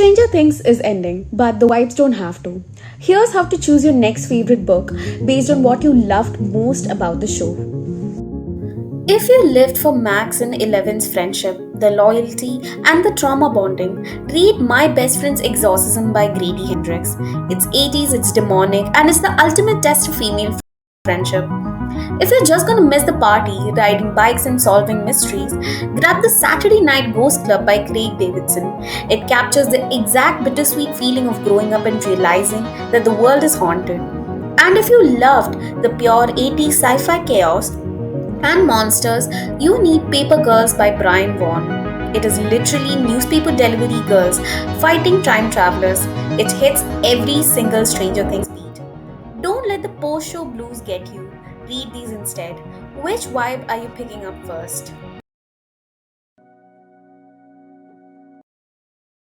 Stranger Things is ending, but the vibes don't have to. Here's how to choose your next favorite book based on what you loved most about the show. If you lived for Max and Eleven's friendship, the loyalty, and the trauma bonding, read My Best Friend's Exorcism by Grady Hendrix. It's 80s, it's demonic, and it's the ultimate test of female friendship. If you're just gonna miss the party, riding bikes and solving mysteries, grab the Saturday Night Ghost Club by Craig Davidson. It captures the exact bittersweet feeling of growing up and realizing that the world is haunted. And if you loved the pure 80s sci fi chaos, and monsters, you need Paper Girls by Brian Vaughan. It is literally newspaper delivery girls fighting time travelers. It hits every single Stranger Things beat. Don't let the post show blues get you. Read these instead. Which vibe are you picking up first?